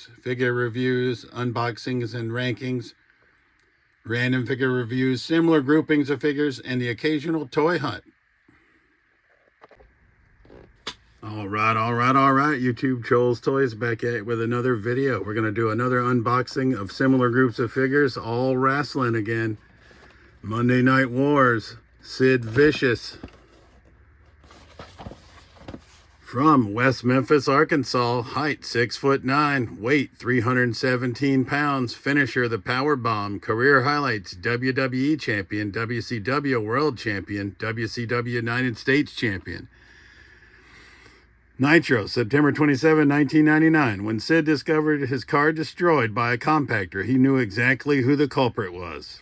reviews, figure reviews, unboxings and rankings, random figure reviews, similar groupings of figures, and the occasional toy hunt. All right, YouTube Trolls Toys back at it with another video. We're going to do another unboxing of similar groups of figures, all wrestling again. Monday Night Wars, Sid Vicious. From West Memphis, Arkansas, height 6'9", weight 317 pounds, finisher the Power Bomb, career highlights WWE Champion, WCW World Champion, WCW United States Champion. Nitro, September 27, 1999. When Sid discovered his car destroyed by a compactor, he knew exactly who the culprit was.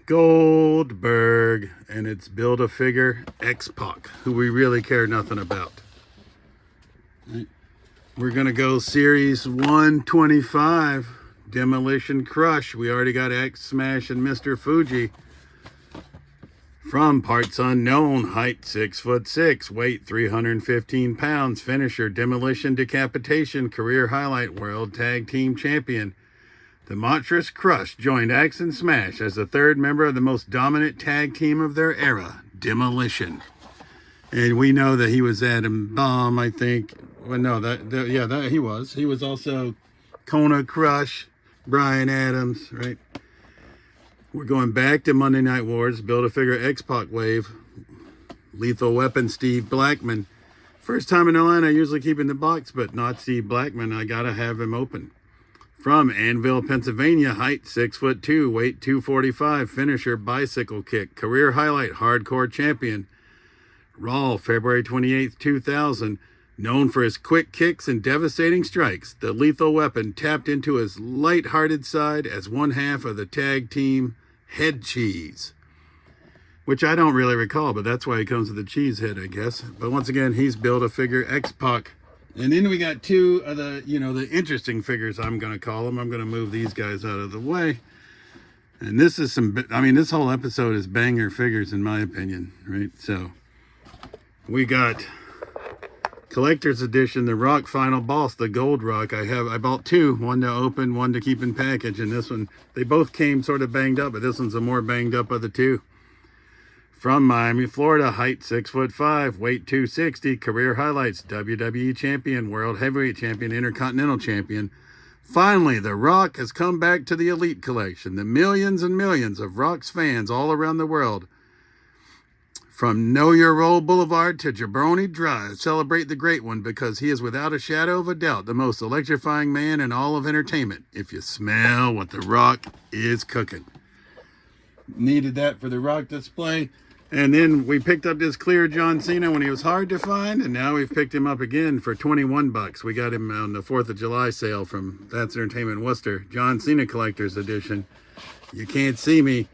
Goldberg, and it's Build-A-Figure X-Pac, who we really care nothing about. We're going to go Series 125, Demolition Crush. We already got X-Smash and Mr. Fuji. From Parts Unknown, height 6'6", weight 315 pounds, finisher Demolition Decapitation, career highlight World Tag Team Champion. The Monstrous Crush joined Axe and Smash as the third member of the most dominant tag team of their era, Demolition. And we know that he was Adam Bomb, I think. Well, no, that he was. He was also Kona Crush, Brian Adams, right? We're going back to Monday Night Wars, Build-A-Figure X-Pac wave, Lethal Weapon Steve Blackman. First time in the line, I usually keep in the box, but not Steve Blackman. I gotta have him open. From Annville, Pennsylvania, height 6'2", weight 245, finisher Bicycle Kick, career highlight Hardcore Champion. Raw, February 28th, 2000. Known for his quick kicks and devastating strikes, the Lethal Weapon tapped into his light-hearted side as one half of the tag team Head Cheese. Which I don't really recall, but that's why he comes with the cheese head, I guess. But once again, he's Build-A-Figure X-Pac. And then we got two of the, the interesting figures, I'm going to call them. I'm going to move these guys out of the way. And this is this whole episode is banger figures in my opinion, right? So we got Collector's Edition, the Rock Final Boss, the Gold Rock. I bought two, one to open, one to keep in package, and this one, they both came sort of banged up, but this one's the more banged up of the two. From Miami, Florida, height 6'5", weight 260, career highlights WWE Champion, World Heavyweight Champion, Intercontinental Champion. Finally, The Rock has come back to the Elite Collection. The millions and millions of Rock's fans all around the world, from Know Your Role Boulevard to Jabroni Drive, celebrate the great one because he is without a shadow of a doubt the most electrifying man in all of entertainment. If you smell what The Rock is cooking. Needed that for the Rock display. And then we picked up this clear John Cena when he was hard to find, and now we've picked him up again for 21 bucks. We got him on the 4th of July sale from That's Entertainment Worcester. John Cena Collector's Edition. You can't see me.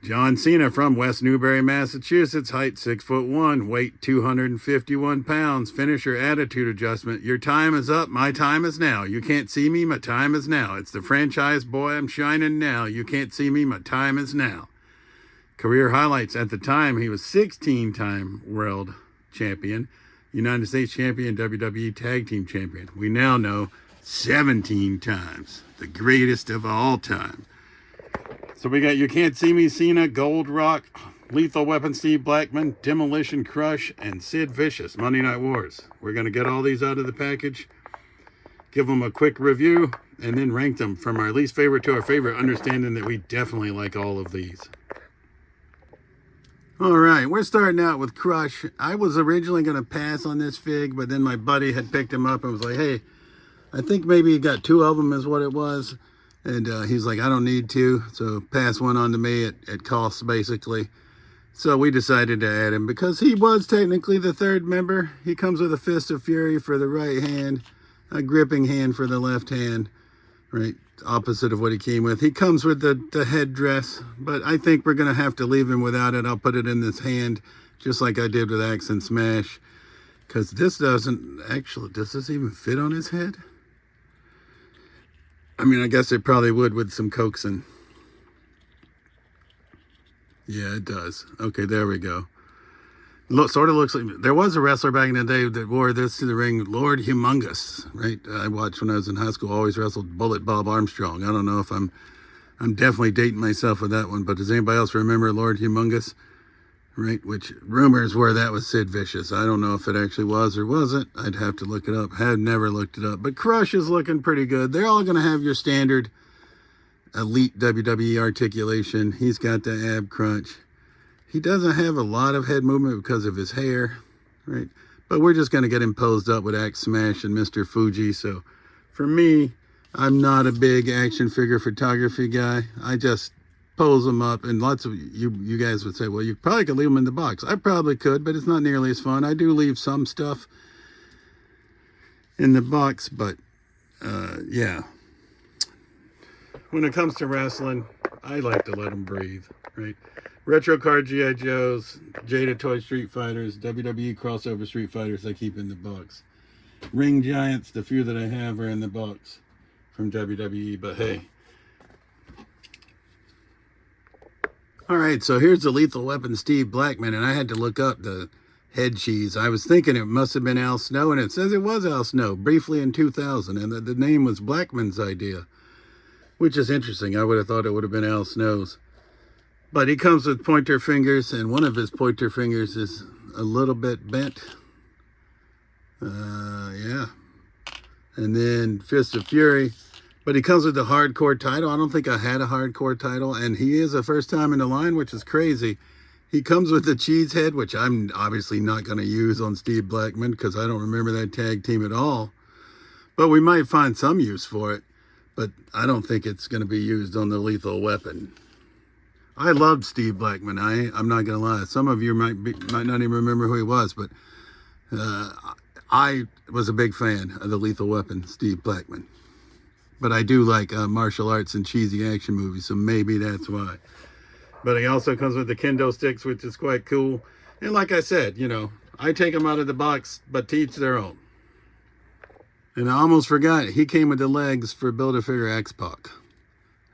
John Cena from West Newbury, Massachusetts, height 6'1", weight 251 pounds, finisher Attitude Adjustment. Your time is up, my time is now. You can't see me, my time is now. It's the franchise boy, I'm shining now. You can't see me, my time is now. Career highlights, at the time, he was 16-time World Champion, United States Champion, WWE Tag Team Champion. We now know 17 times, the greatest of all time. So we got You Can't See Me, Cena, Gold Rock, Lethal Weapon, Steve Blackman, Demolition Crush, and Sid Vicious, Monday Night Wars. We're going to get all these out of the package, give them a quick review, and then rank them from our least favorite to our favorite, understanding that we definitely like all of these. All right, we're starting out with Crush. I was originally going to pass on this fig, but then my buddy had picked him up and was like, hey, I think maybe you got two of them is what it was. And he's like, I don't need two, so pass one on to me at cost, basically. So we decided to add him because he was technically the third member. He comes with a Fist of Fury for the right hand, a gripping hand for the left hand, right? Opposite of what he came with. He comes with the headdress, but I think we're going to have to leave him without it. I'll put it in this hand, just like I did with Axe and Smash, because this doesn't actually, does this even fit on his head? I mean, I guess it probably would with some coaxing. Yeah, it does. Okay, there we go. Sort of looks like there was a wrestler back in the day that wore this to the ring, Lord Humongous, right? I watched when I was in high school. Always wrestled Bullet Bob Armstrong. I don't know if I'm definitely dating myself with that one, but does anybody else remember Lord Humongous? Right, which rumors were that was Sid Vicious. I don't know if it actually was or wasn't. I'd have to look it up. Had never looked it up. But Crush is looking pretty good. They're all going to have your standard elite WWE articulation. He's got the ab crunch. He doesn't have a lot of head movement because of his hair, right? But we're just going to get him posed up with Axe Smash and Mr. Fuji. So for me, I'm not a big action figure photography guy. I just pose them up, and lots of you guys would say, well, you probably could leave them in the box. I probably could, but it's not nearly as fun. I do leave some stuff in the box, but yeah. When it comes to wrestling, I like to let them breathe, right? Retro card G.I. Joes, Jada Toy Street Fighters, WWE crossover Street Fighters I keep in the box. Ring Giants, the few that I have are in the box from WWE, but hey. All right, so here's the Lethal Weapon Steve Blackman, and I had to look up the head cheese. I was thinking it must have been Al Snow, and it says it was Al Snow, briefly in 2000, and the name was Blackman's idea, which is interesting. I would have thought it would have been Al Snow's. But he comes with pointer fingers, and one of his pointer fingers is a little bit bent. Yeah. And then Fist of Fury. But he comes with the hardcore title. I don't think I had a hardcore title, and he is the first time in the line, which is crazy. He comes with the cheese head, which I'm obviously not going to use on Steve Blackman because I don't remember that tag team at all. But we might find some use for it. But I don't think it's going to be used on the Lethal Weapon. I loved Steve Blackman. I'm not going to lie. Some of you might not even remember who he was, but I was a big fan of the Lethal Weapon, Steve Blackman. But I do like martial arts and cheesy action movies, so maybe that's why. But he also comes with the kendo sticks, which is quite cool. And like I said, you know, I take them out of the box, but to each their own. And I almost forgot, he came with the legs for Build-A-Figure X-Pac,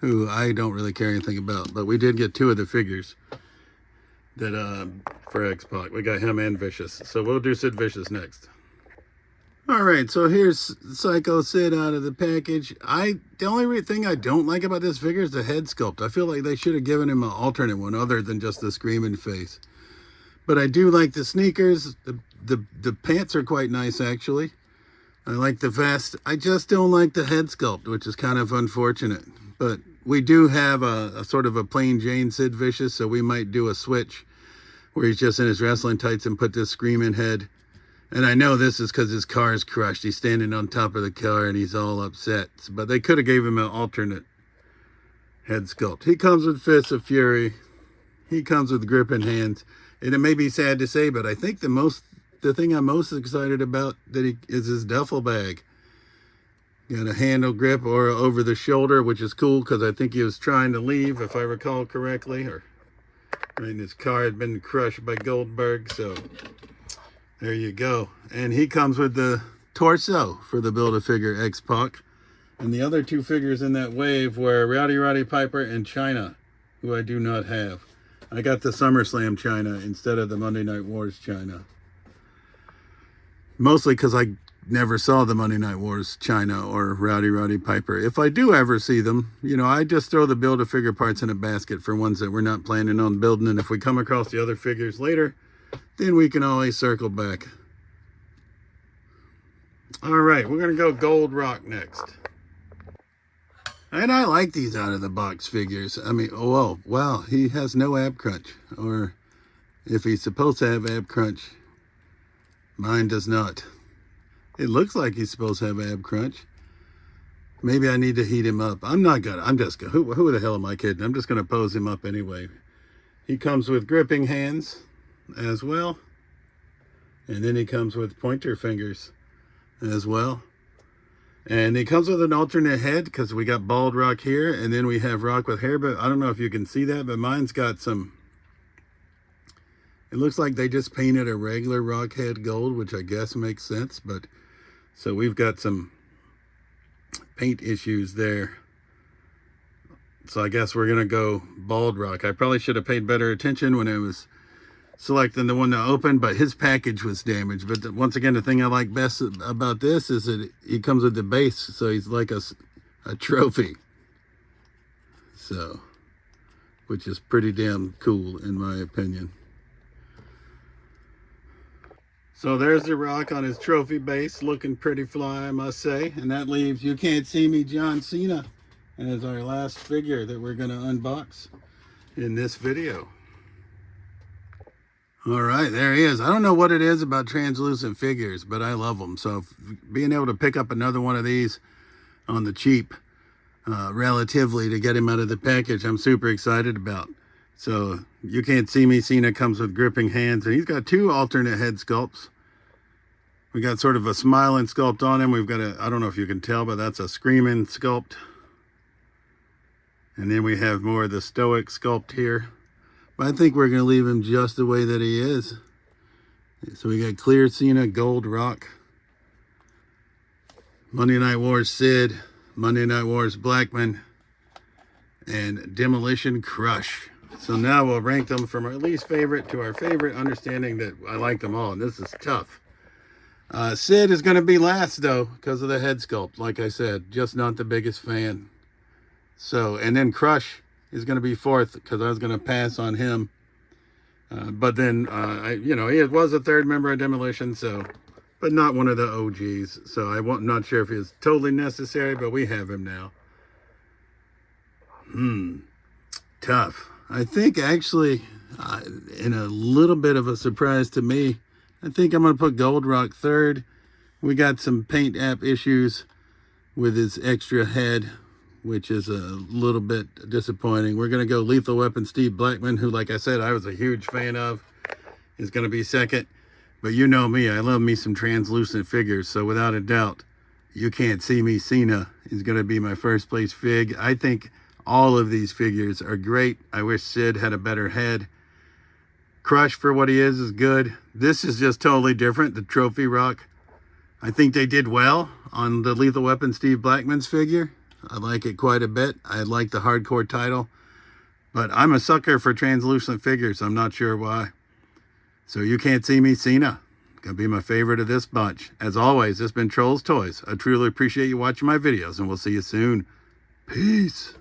who I don't really care anything about. But we did get two of the figures that for X-Pac. We got him and Vicious. So we'll do Sid Vicious next. All right, so here's Psycho Sid out of the package. The only thing I don't like about this figure is the head sculpt. I feel like they should have given him an alternate one other than just the screaming face. But I do like the sneakers. The pants are quite nice, actually. I like the vest. I just don't like the head sculpt, which is kind of unfortunate. But we do have a sort of a plain Jane Sid Vicious, so we might do a switch where he's just in his wrestling tights and put this screaming head. And I know this is because his car is crushed. He's standing on top of the car and he's all upset. But they could have gave him an alternate head sculpt. He comes with Fists of Fury. He comes with gripping hands. And it may be sad to say, but I think the thing I'm most excited about is his duffel bag. Got a handle grip or over the shoulder, which is cool because I think he was trying to leave, if I recall correctly. And his car had been crushed by Goldberg, so there you go. And he comes with the torso for the Build-A-Figure X-Pac. And the other two figures in that wave were Roddy Piper and Chyna, who I do not have. I got the SummerSlam Chyna instead of the Monday Night Wars Chyna. Mostly because I never saw the Monday Night Wars Chyna or Roddy Piper. If I do ever see them, you know, I just throw the Build-A-Figure parts in a basket for ones that we're not planning on building. And if we come across the other figures later, then we can always circle back. All right, we're going to go Gold Rock next. And I like these out of the box figures. I mean, oh, wow, he has no ab crunch. Or if he's supposed to have ab crunch, mine does not. It looks like he's supposed to have ab crunch. Maybe I need to heat him up. I'm just gonna, who the hell am I kidding? I'm just going to pose him up anyway. He comes with gripping hands as well. And then he comes with pointer fingers as well. And he comes with an alternate head because we got bald Rock here and then we have Rock with hair. But I don't know if you can see that, but mine's got some, it looks like they just painted a regular Rock head gold, which I guess makes sense. But so we've got some paint issues there. So I guess we're going to go bald Rock. I probably should have paid better attention when I was selecting the one to open, but his package was damaged. But once again, the thing I like best about this is that he comes with the base, so he's like a trophy. So, which is pretty damn cool in my opinion. So there's the rock on his trophy base, looking pretty fly, I must say. And that leaves You Can't See Me John Cena as our last figure that we're going to unbox in this video. All right, there he is. I don't know what it is about translucent figures, but I love them. So being able to pick up another one of these on the cheap, relatively, to get him out of the package, I'm super excited about. So You Can't See Me Cena comes with gripping hands, and he's got two alternate head sculpts. We got sort of a smiling sculpt on him. We've got I don't know if you can tell, but that's a screaming sculpt. And then we have more of the stoic sculpt here. But I think we're going to leave him just the way that he is. So we got Clear Cena, Gold Rock, Monday Night Wars Sid, Monday Night Wars Blackman, and Demolition Crush. So now we'll rank them from our least favorite to our favorite, understanding that I like them all, and this is tough. Sid is going to be last, though, because of the head sculpt. Like I said, just not the biggest fan. So, and then Crush is going to be fourth, because I was going to pass on him. But then, he was a third member of Demolition, so, but not one of the OGs. So I'm not sure if he's totally necessary, but we have him now. Tough. I think actually, in a little bit of a surprise to me, I think I'm going to put Gold Rock third. We got some paint app issues with his extra head, which is a little bit disappointing. We're going to go Lethal Weapon Steve Blackman, who, like I said, I was a huge fan of, is going to be second. But you know me, I love me some translucent figures, so without a doubt, You Can't See Me Cena is going to be my first place fig. I think all of these figures are great. I wish Sid had a better head. Crush, for what he is good. This is just totally different, the Trophy Rock. I think they did well on the Lethal Weapon Steve Blackman's figure. I like it quite a bit. I like the hardcore title. But I'm a sucker for translucent figures. I'm not sure why. So You Can't See Me Cena. Gonna be my favorite of this bunch. As always, this has been Trolls Toys. I truly appreciate you watching my videos, and we'll see you soon. Peace.